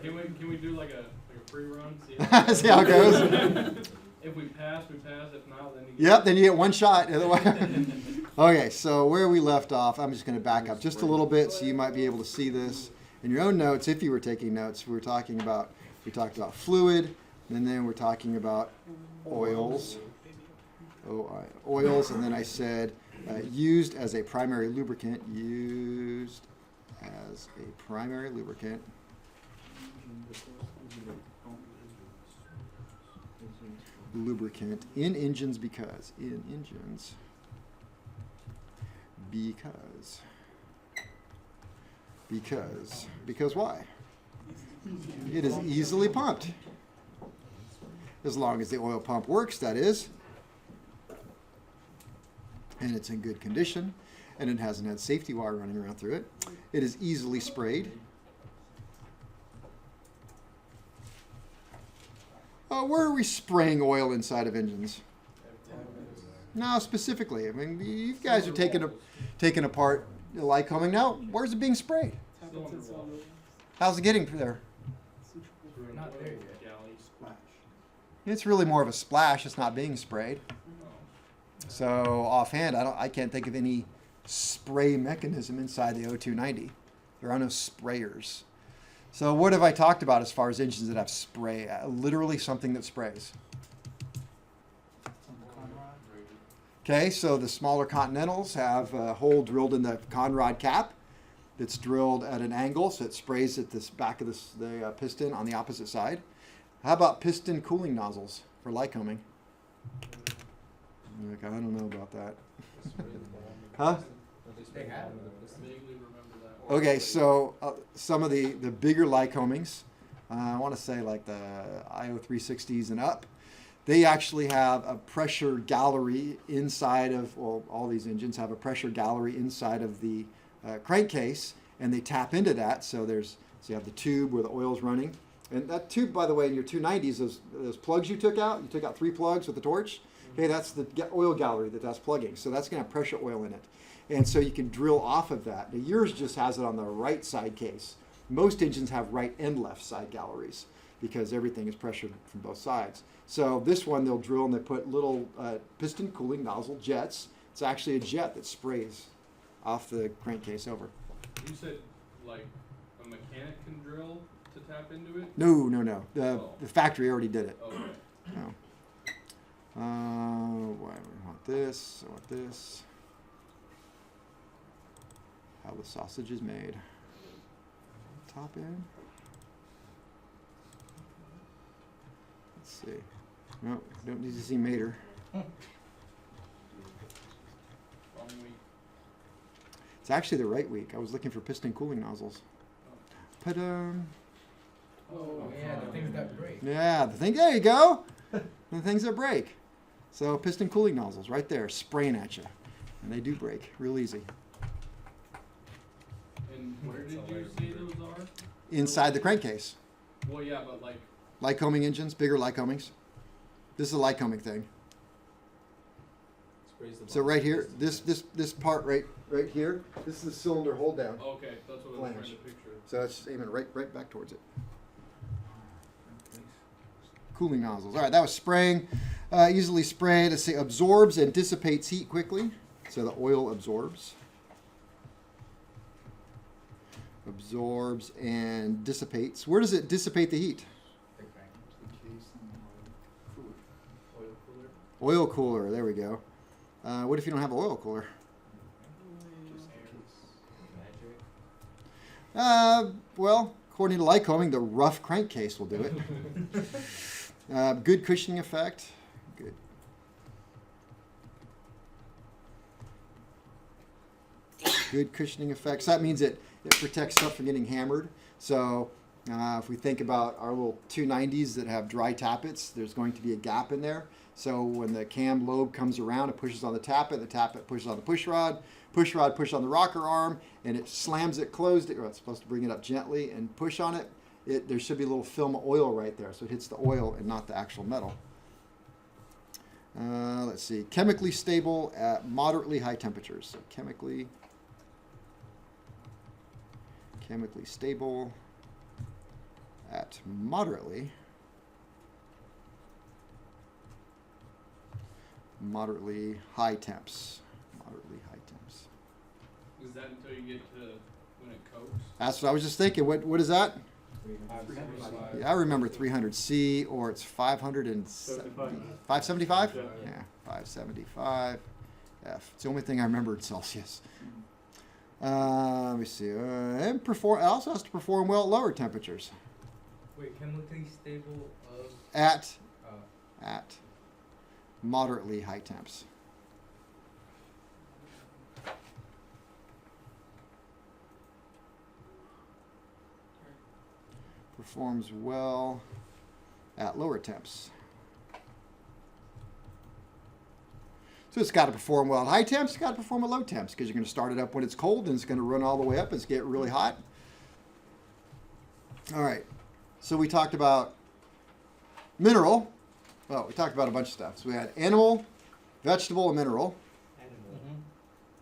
Can we do like a free run? See how it goes. If we pass, we pass. If not, then then you get one shot. Okay, so where we left off, I'm just going to back up just a little bit so you might be able to see this in your own notes. If you were taking notes, we talked about fluid, and then we're talking about oils. Oils, and then I said used as a primary lubricant. Used as a primary lubricant. Lubricant in engines because why? It is easily pumped. As long as the oil pump works, that is. And it's in good condition, and it hasn't had safety wire running around through it. It is easily sprayed. Where are we spraying oil inside of engines? No, specifically. I mean, you guys are taking apart the Lycoming now. Where's it being sprayed? How's it getting there? not there yet. It's really more of a splash. It's not being sprayed. So offhand, I can't think of any spray mechanism inside the O290. There are no sprayers. So what have I talked about as far as engines that have spray? Literally something that sprays. Okay, so the smaller Continentals have a hole drilled in the conrod cap that's drilled at an angle, so it sprays at this back of the piston on the opposite side. How about piston cooling nozzles for Lycoming? Like, I don't know about that. Huh? Okay, so some of the bigger Lycomings, I want to say like the IO360s and up, they actually have a pressure gallery inside of, well, all these engines have a pressure gallery inside of the crankcase, and they tap into that. So you have the tube where the oil's running. And that tube, by the way, in your 290s, those plugs you took out 3 plugs with the torch. Okay, that's the oil gallery that's plugging. So that's going to have pressure oil in it. And so you can drill off of that. Now, yours just has it on the right side case. Most engines have right and left side galleries because everything is pressured from both sides. So this one, they'll drill and they put little piston cooling nozzle jets. It's actually a jet that sprays off the crankcase over. You said like a mechanic can drill to tap into it? No. The factory already did it. Okay. No. Why do we want this? I want this. How the sausage is made. Top end. Let's see. No, don't need to see Mater. It's actually the right week. I was looking for piston cooling nozzles. Oh yeah, the things that break. Yeah, there you go. The things that break. So piston cooling nozzles right there, spraying at you. And they do break real easy. And where did you say those are? Inside the crankcase. Well, yeah, but like... Lycoming engines, bigger Lycomings. This is a Lycoming thing. So right here, this part right here, this is the cylinder hold down. Okay, that's what I was trying to picture. So it's aiming right back towards it. Cooling nozzles. All right, that was spraying. Easily sprayed. Let's say absorbs and dissipates heat quickly. So the oil absorbs. Absorbs and dissipates. Where does it dissipate the heat? Oil cooler. There we go. What if you don't have an oil cooler? Well, according to Lycoming, the rough crankcase will do it. Good cushioning effect. Good. Good cushioning effect. So that means it protects stuff from getting hammered. So if we think about our little 290s that have dry tappets, there's going to be a gap in there. So when the cam lobe comes around, it pushes on the tappet pushes on the push rod pushes on the rocker arm, and it slams it closed. It's supposed to bring it up gently and push on it. There should be a little film of oil right there, so it hits the oil and not the actual metal. Let's see, chemically stable at moderately high temperatures. So chemically stable at moderately high temps. Moderately high temps. Is that until you get to when it coats? That's what I was just thinking. What is that? 375. Yeah, I remember 300C, or it's 575? Yeah. Yeah, 575 F. It's the only thing I remember in Celsius. Let me see. And it also has to perform well at lower temperatures. Wait, chemically stable of At moderately high temps. Performs well at lower temps. So it's got to perform well at high temps, it's got to perform at low temps, because you're going to start it up when it's cold and it's going to run all the way up as it gets really hot. All right, so we talked about mineral. Well, we talked about a bunch of stuff. So we had animal, vegetable, and mineral.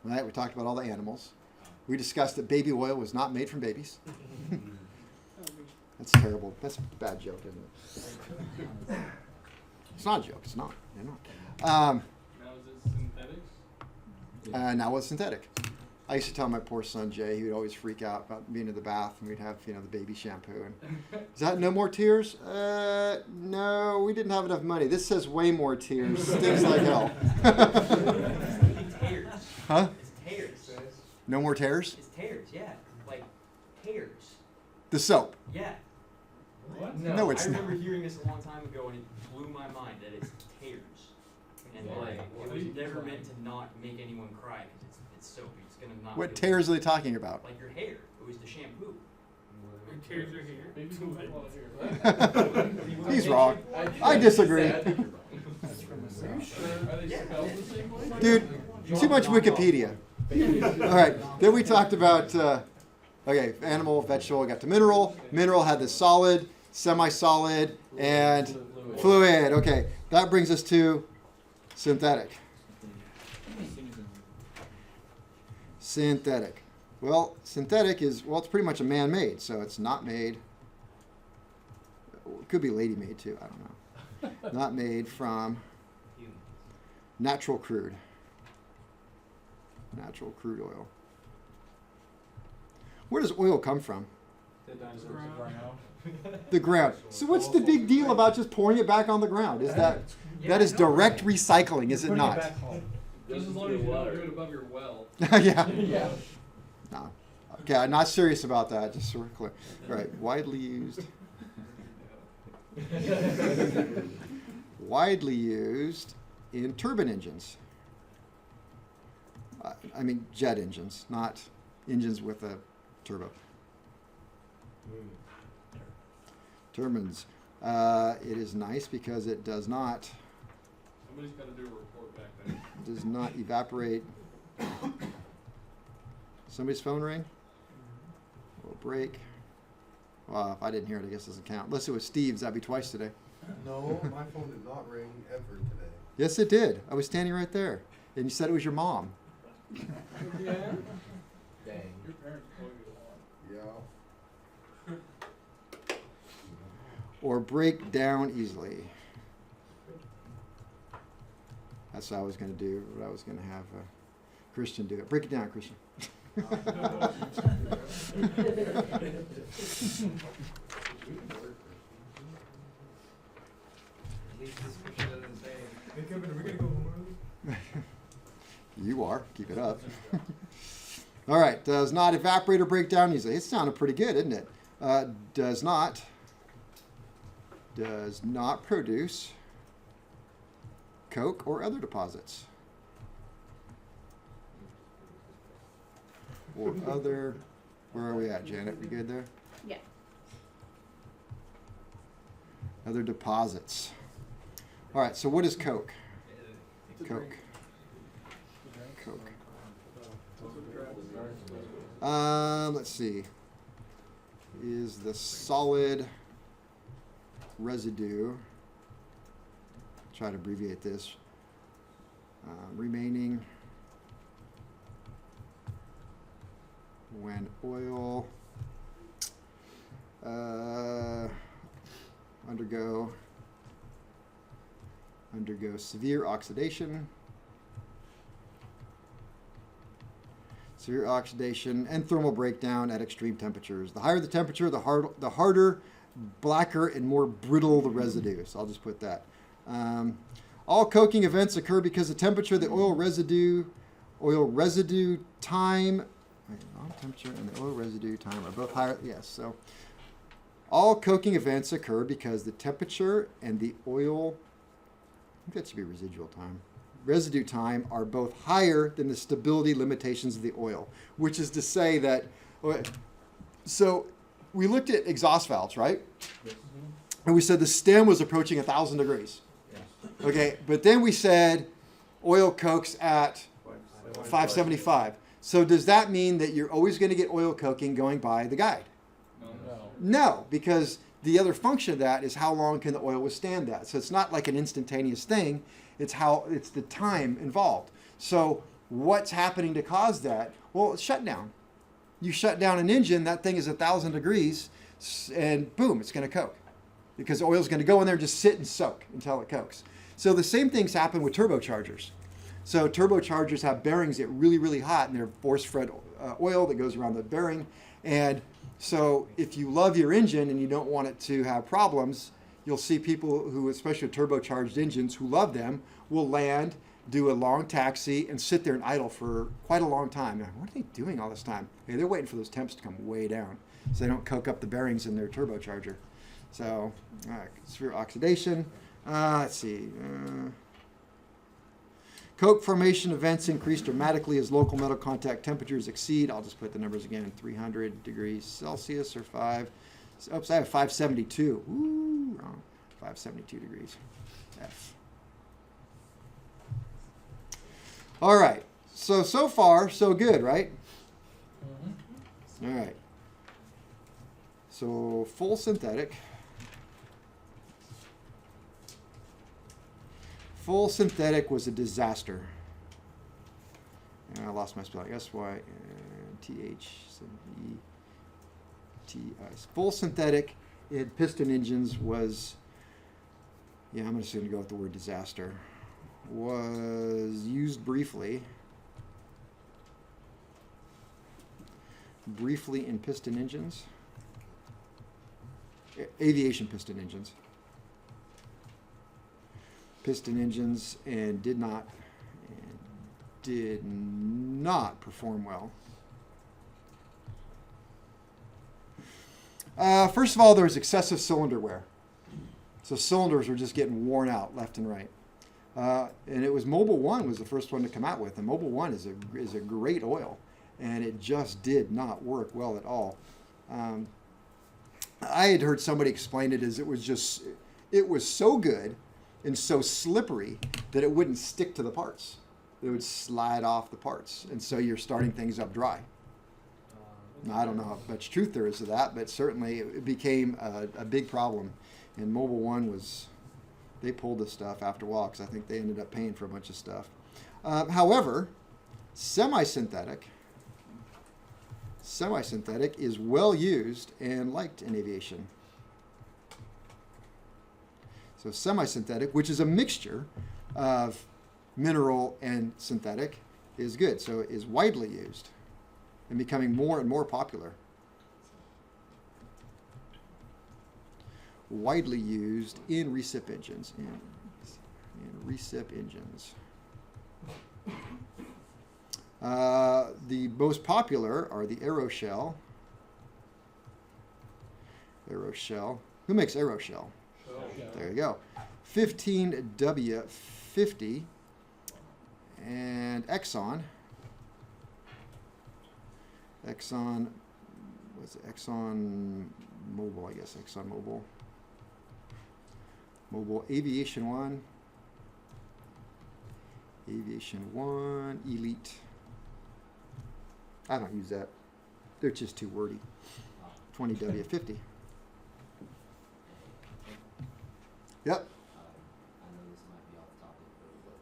Right, we talked about all the animals. We discussed that baby oil was not made from babies. That's terrible. That's a bad joke, isn't it? It's not a joke. It's not. They're not. Now is it synthetics? Now it's synthetic. I used to tell my poor son Jay, he would always freak out about being in the bath, and we'd have the baby shampoo. And is that no more tears? No, we didn't have enough money. This says way more tears. Stings like hell. Tears. Huh? It's tears. No more tears? It's tears, yeah. Like tears. The soap. Yeah. What? No, it's I not. remember hearing this a long time ago, and it blew my mind that it's tears. And like, it was never meant to not make anyone cry because it's soap. It's gonna not. What feel tears are they talking about? Like your hair. It was the shampoo. your tears are here. Maybe some people here. He's wrong. I disagree. Are they spelled the same way? Dude, too much Wikipedia. All right, then we talked about, okay, animal, vegetable, we got to mineral. Mineral had the solid, semi-solid, and fluid. Okay, that brings us to synthetic. Synthetic. Well, synthetic is, well, it's pretty much a man-made, so it's not made. It could be lady-made too, I don't know. Not made from natural crude. Natural crude oil. Where does oil come from? The ground. So what's the big deal about just pouring it back on the ground? Is that is direct recycling, is it not? Just as long as you don't do it above your well. Yeah. Yeah. No. Okay, I'm not serious about that. Just sort of clear. Right. Widely used. Widely used in turbine engines. I mean jet engines, not engines with a turbo. Turbines. It is nice because it does not Somebody's got to do a report back there. does not evaporate. Somebody's phone ring? Or break. Well, if I didn't hear it, I guess it doesn't count. Unless it was Steve's, that'd be twice today. No, my phone did not ring ever today. Yes, it did. I was standing right there. And you said it was your mom. Yeah? Dang. Your parents told you a lot. Yeah. Or break down easily. That's what I was going to do. What I was going to have Christian do it. Break it down, Christian. At least this picture doesn't say, hey Kevin, are we gonna go home early? You are. Keep it up. All right. Does not evaporate or break down easily. It sounded pretty good, didn't it? Does not produce coke or other deposits. Or other, where are we at, Janet? We good there? Yeah. Other deposits. All right, so what is coke? Coke. Coke. Let's see. Is the solid residue, try to abbreviate this, remaining when oil undergo severe oxidation. Severe oxidation and thermal breakdown at extreme temperatures. The higher the temperature, the harder, blacker, and more brittle the residue. So I'll just put that. All coking events occur because the temperature, the oil residue time, temperature and the oil residue time are both higher. Yes, so all coking events occur because the temperature and the oil, I think that should be residual time, residue time are both higher than the stability limitations of the oil, which is to say that, so we looked at exhaust valves, right? And we said the stem was approaching 1,000 degrees. Okay, but then we said oil cokes at 575. So does that mean that you're always going to get oil coking going by the guide? No, because the other function of that is how long can the oil withstand that. So it's not like an instantaneous thing. It's the time involved. So what's happening to cause that? Well, it's shutdown. You shut down an engine, that thing is 1,000 degrees, and boom, it's going to coke. Because oil is going to go in there and just sit and soak until it cokes. So the same things happen with turbochargers. So turbochargers have bearings that get really, really hot, and they're force-fed oil that goes around the bearing. And so if you love your engine and you don't want it to have problems, you'll see people who, especially with turbocharged engines, who love them, will land, do a long taxi, and sit there and idle for quite a long time. Like, what are they doing all this time? Hey, they're waiting for those temps to come way down so they don't coke up the bearings in their turbocharger. So, severe oxidation. Let's see. Coke formation events increase dramatically as local metal contact temperatures exceed, I'll just put the numbers again, 300 degrees Celsius or 5. Oops, I have 572. Ooh, wrong. 572 degrees F. All right. So far, so good, right? All right. So full synthetic. Full synthetic was a disaster. And I lost my spelling. S-Y-N-T-H-E-T-I. Full synthetic in piston engines was, I'm just going to go with the word disaster, was used briefly in piston engines, aviation piston engines. And did not perform well. First of all, there was excessive cylinder wear. So cylinders were just getting worn out left and right. And it was Mobil 1 was the first one to come out with. And Mobil 1 is a great oil. And it just did not work well at all. I had heard somebody explain it as it was so good and so slippery that it wouldn't stick to the parts. It would slide off the parts. And so you're starting things up dry. Now, I don't know how much truth there is to that, but certainly it became a big problem. And Mobil 1 they pulled this stuff after a while because I think they ended up paying for a bunch of stuff. However, semi-synthetic is well used and liked in aviation. So semi-synthetic, which is a mixture of mineral and synthetic, is good. So it is widely used and becoming more and more popular. Widely used in recip engines. In recip engines. The most popular are the Aeroshell. Who makes Aeroshell? There you go. 15W50 and Exxon. Exxon Mobil, I guess. Exxon Mobil. Mobil Aviation 1. Elite. I don't use that. They're just too wordy. 20W50. Yep. I know this might be off topic, but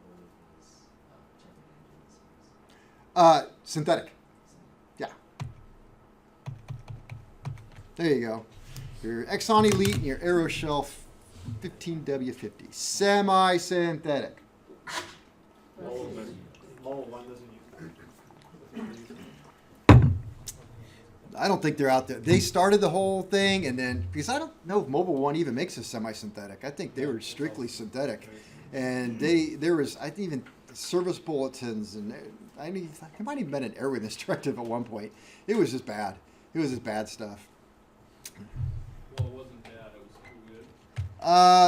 what is check engines? Synthetic. Yeah. There you go. your Exxon Elite and your Aeroshell 15W50. Semi-synthetic. I don't think they're out there. They started the whole thing, and then because I don't know if Mobile One even makes a semi-synthetic. I think they were strictly synthetic, and there was I think even service bulletins, and I mean there might have been an airworthiness directive at one point. It was just bad. It was just bad stuff. Well, it wasn't bad. It was too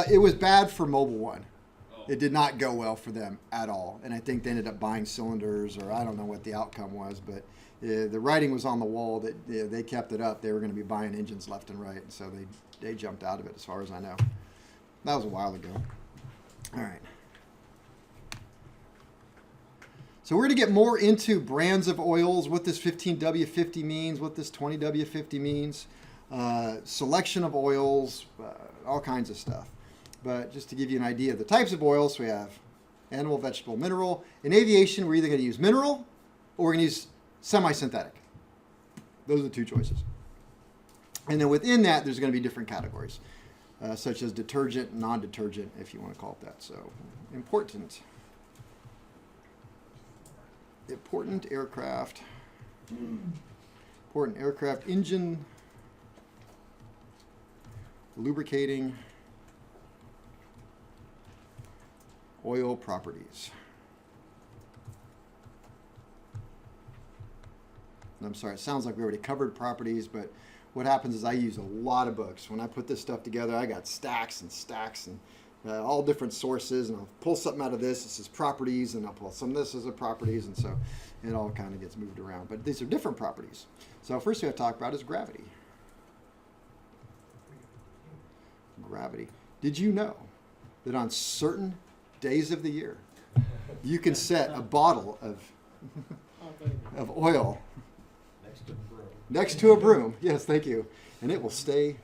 good. It was bad for Mobile One. Oh. It did not go well for them at all, and I think they ended up buying cylinders, or I don't know what the outcome was, but the writing was on the wall that they kept it up. They were going to be buying engines left and right, and so they jumped out of it, as far as I know. That was a while ago. All right. So we're going to get more into brands of oils, what this 15W50 means, what this 20W50 means, selection of oils, all kinds of stuff. But just to give you an idea of the types of oils, we have animal, vegetable, mineral. In aviation, we're either going to use mineral or we're going to use semi-synthetic. Those are the two choices. And then within that, there's going to be different categories, such as detergent, non-detergent, if you want to call it that. So important aircraft engine, lubricating, oil properties. I'm sorry, it sounds like we already covered properties, but what happens is I use a lot of books. When I put this stuff together, I got stacks and stacks and all different sources, and I'll pull something out of this is properties, and I'll pull some of this as a properties, and so it all kind of gets moved around. But these are different properties. So first thing I talk about is gravity. Gravity. Did you know that on certain days of the year, you can set a bottle of oil next to a broom? Yes, thank you. And it will stay.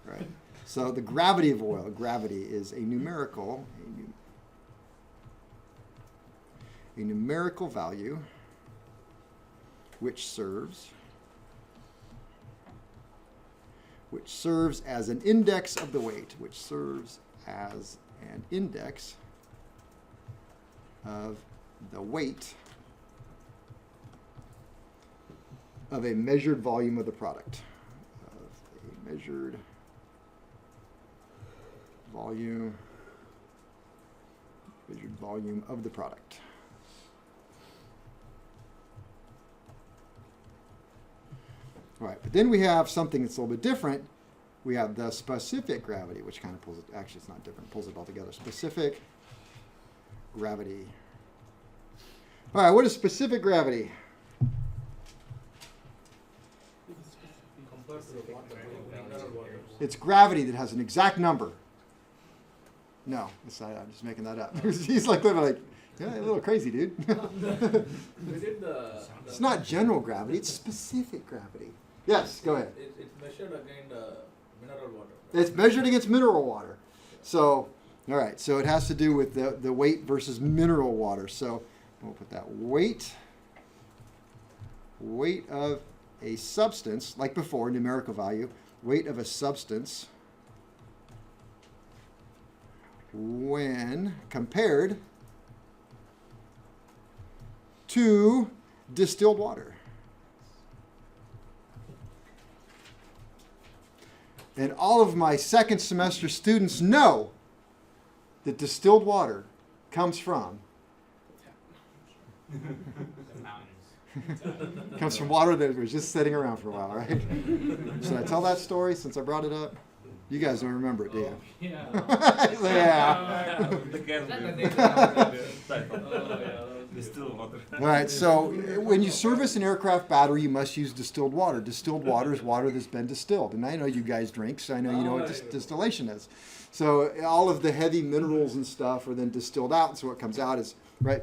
Right. So the gravity of oil, gravity is a numerical value which serves as an index of the weight, which serves as an index of the weight of a measured volume of the product. Of a measured volume of the product. All right, but then we have something that's a little bit different. We have the specific gravity, which kind of pulls it, actually it's not different, pulls it all together. Specific gravity. All right, what is specific gravity? It's gravity that has an exact number. No, it's not, I'm just making that up. He's like, yeah, a little crazy, dude. It's not general gravity, it's specific gravity. Yes, go ahead. It's measured against mineral water. It's measured against mineral water. So, all right, so it has to do with the weight versus mineral water. So we'll put that weight of a substance, like before, numerical value, weight of a substance when compared to distilled water. And all of my second semester students know that distilled water comes from water that was just sitting around for a while, right? Should I tell that story since I brought it up? You guys don't remember it, do you? Yeah. All right, so when you service an aircraft battery, you must use distilled water. Distilled water is water that's been distilled. And I know you guys drink, so I know you know what distillation is. So all of the heavy minerals and stuff are then distilled out, so what comes out is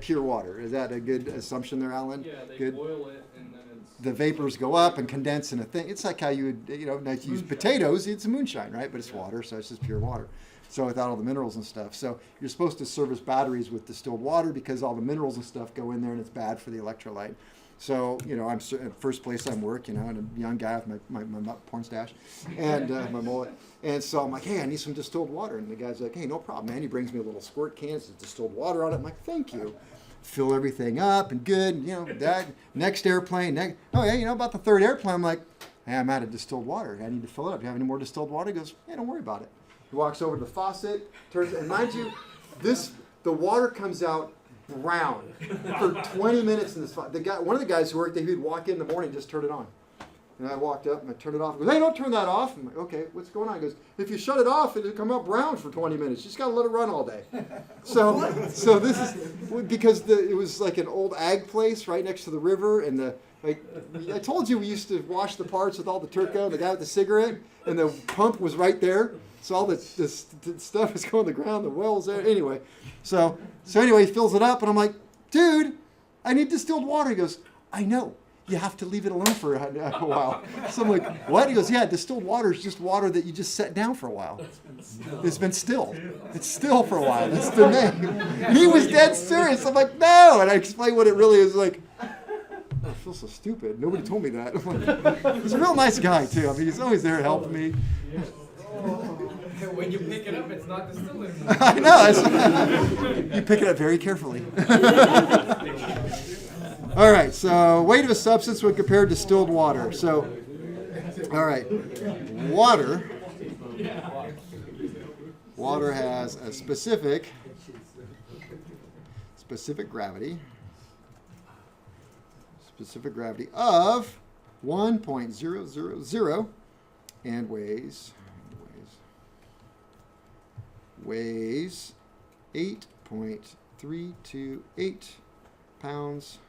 pure water. Is that a good assumption there, Alan? Yeah, they good. boil it and then it's... The vapors go up and condense in a thing. It's like how you would, like use potatoes, it's moonshine, right? But it's water, so it's just pure water. So without all the minerals and stuff. So you're supposed to service batteries with distilled water because all the minerals and stuff go in there and it's bad for the electrolyte. So, I'm first place I work, and a young guy with my porn stash and my mullet. And so I'm like, hey, I need some distilled water. And the guy's like, hey, no problem, man. He brings me a little squirt can. It's distilled water on it. I'm like, thank you. Fill everything up and good. And, that next airplane. About the third airplane, I'm like, hey, I'm out of distilled water. I need to fill it up. Do you have any more distilled water? He goes, hey, don't worry about it. He walks over to the faucet, turns, and mind you, the water comes out brown for 20 minutes in this faucet. One of the guys who worked there, he would walk in the morning and just turn it on. And I walked up and I turned it off. He goes, hey, don't turn that off. I'm like, okay, what's going on? He goes, if you shut it off, it'll come out brown for 20 minutes. You just got to let it run all day. So this is, because it was like an old ag place right next to the river. And I told you we used to wash the parts with all the turco, the guy with the cigarette, and the pump was right there. So all the stuff is going to the ground, the well's there. Anyway, so anyway, he fills it up, and I'm like, dude, I need distilled water. He goes, I know. You have to leave it alone for a while. So I'm like, what? He goes, yeah, distilled water is just water that you just set down for a while. It's been still. It's still for a while. That's the name. He was dead serious. I'm like, no. And I explained what it really is like. I feel so stupid. Nobody told me that. He's a real nice guy, too. I mean, he's always there helping me. When you pick it up, it's not distilled. I know. You pick it up very carefully. All right, so weight of a substance when compared to distilled water. So, all right, water has a specific gravity of 1.000 and weighs 8.328 pounds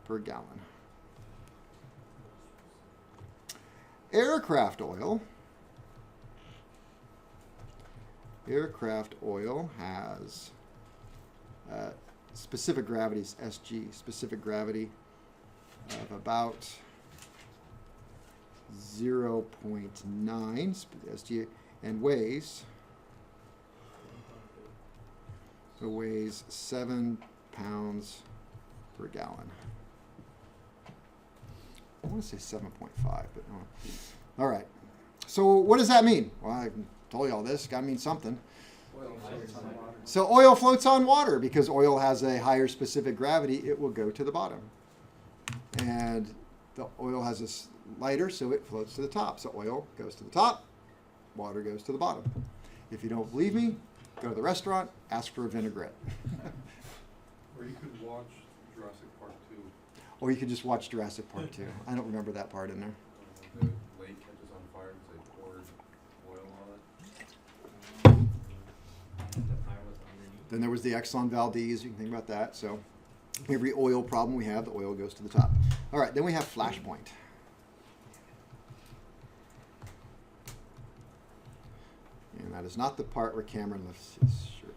per gallon. Aircraft oil has specific gravities, SG, specific gravity of about 0.9 SG, and weighs 7 pounds per gallon. I want to say 7.5, but no. All right. So what does that mean? Well, I told you all this. Got to mean something. So oil floats on water because oil has a higher specific gravity. It will go to the bottom. And the oil has a lighter, so it floats to the top. So oil goes to the top, water goes to the bottom. If you don't believe me, go to the restaurant, ask for a vinaigrette. Or you could watch Jurassic Park 2. Or you could just watch Jurassic Park 2. I don't remember that part in there. The lake catches on fire because they poured oil on it. Then there was the Exxon Valdez. You can think about that. So every oil problem we have, the oil goes to the top. All right, then we have Flashpoint. And that is not the part where Cameron lifts his shirt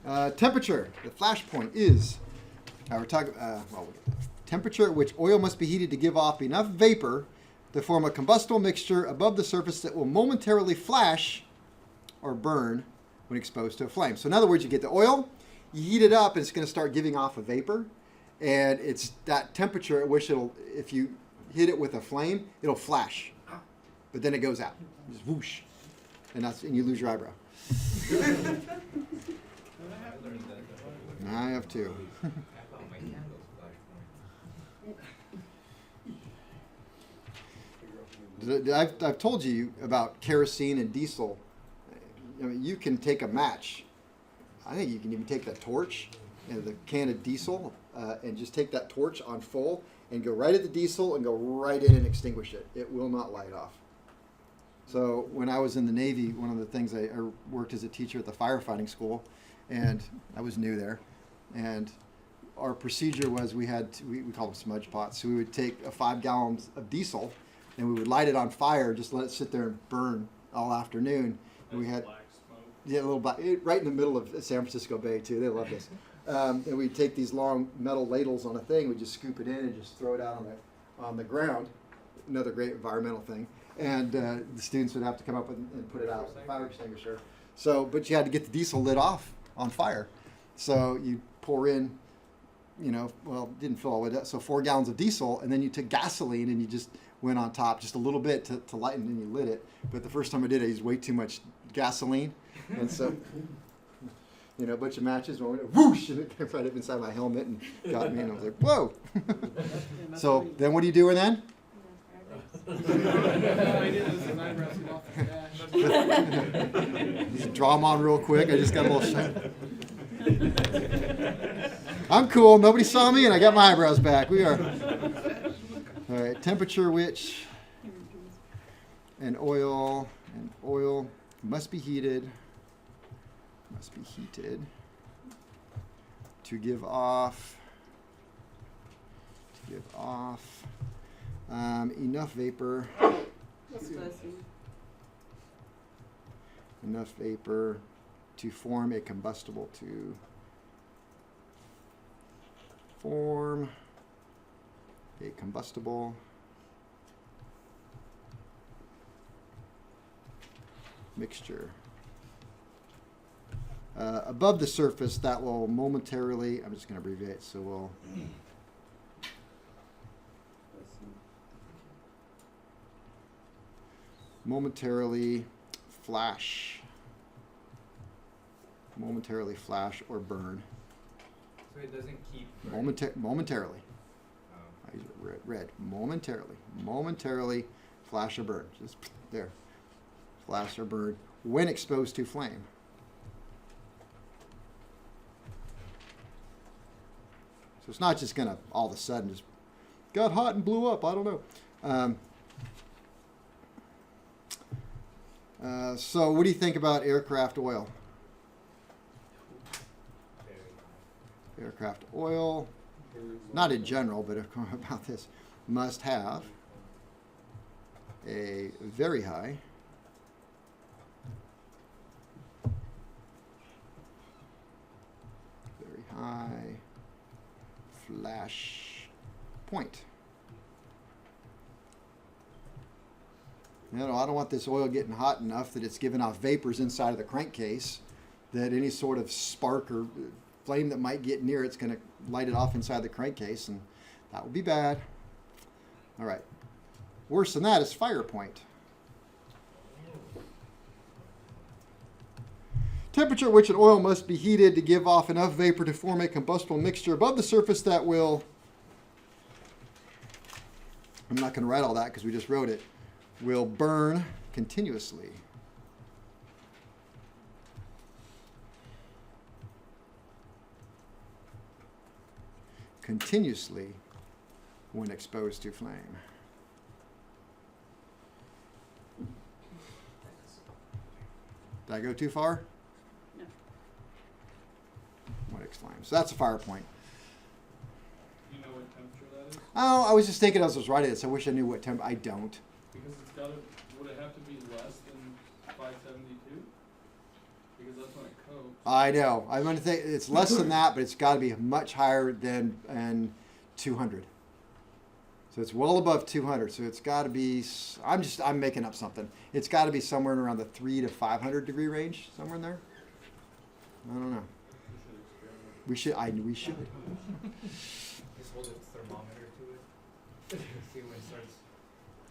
up. Temperature. The Flashpoint is, we're talking, temperature at which oil must be heated to give off enough vapor to form a combustible mixture above the surface that will momentarily flash or burn when exposed to a flame. So in other words, you get the oil, you heat it up, and it's going to start giving off a vapor. And it's that temperature at which if you hit it with a flame, it'll flash. But then it goes out. Just whoosh. And you lose your eyebrow. I have two. I've told you about kerosene and diesel. I mean, you can take a match. I think you can even take that torch and the can of diesel and just take that torch on full and go right at the diesel and go right in and extinguish it. It will not light off. So when I was in the Navy, one of the things I worked as a teacher at the firefighting school, and I was new there. And our procedure was we called them smudge pots. So we would take 5 gallons of diesel and we would light it on fire, just let it sit there and burn all afternoon. And we had black smoke. a little black, right in the middle of San Francisco Bay too. They love this. And we'd take these long metal ladles on a thing. We'd just scoop it in and just throw it out on the ground. Another great environmental thing. And the students would have to come up and put it out, fire extinguisher. So, but you had to get the diesel lit off on fire. So you pour in, didn't fill all the way up, so 4 gallons of diesel, and then you took gasoline and you just went on top just a little bit to lighten, and you lit it. But the first time I did it, I used way too much gasoline, and so, a bunch of matches went whoosh, and it came right up inside my helmet and got me, and I was like, whoa. So then what are you doing then? Just draw them on real quick. I just got a little shot. I'm cool. Nobody saw me, and I got my eyebrows back. We are. All right. Temperature, which and oil must be heated. Must be heated to give off. Enough vapor. Enough vapor to form a combustible mixture. Above the surface, that will momentarily, I'm just going to abbreviate, so we'll momentarily flash or burn. So it doesn't keep. Momentarily. Oh. I use it red. Momentarily flash or burn. Just there. Flash or burn when exposed to flame. So it's not just going to all of a sudden just got hot and blew up. I don't know. So what do you think about aircraft oil? Aircraft oil, not in general, but about this, must have a very high flash point. I don't want this oil getting hot enough that it's giving off vapors inside of the crankcase that any sort of spark or flame that might get near it's going to light it off inside the crankcase, and that would be bad. All right. Worse than that is fire point. Temperature at which an oil must be heated to give off enough vapor to form a combustible mixture above the surface that will, I'm not going to write all that because we just wrote it, will burn continuously. Continuously when exposed to flame. Did I go too far? No. When it's flame. So that's a fire point. Do you know what temperature that is? Oh, I was just thinking as I was writing it, so I wish I knew what temp. I don't. Because it's gotta, would it have to be less than 572? Because that's when it coats. I know. I'm going to think it's less than that, but it's got to be much higher than 200. So it's well above 200. So it's got to be. I'm making up something. It's got to be somewhere in around the 300 to 500 degree range, somewhere in there. I don't know. We should. We should. Just hold a thermometer to it. See when it starts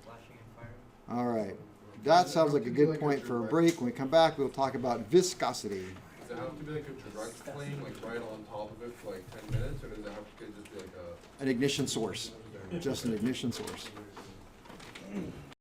flashing and firing. All right. That sounds like a good point for a break. When we come back, we'll talk about viscosity. Does it have to be like a direct flame, like right on top of it for like 10 minutes, or does it have to just be like An ignition source. Just an ignition source.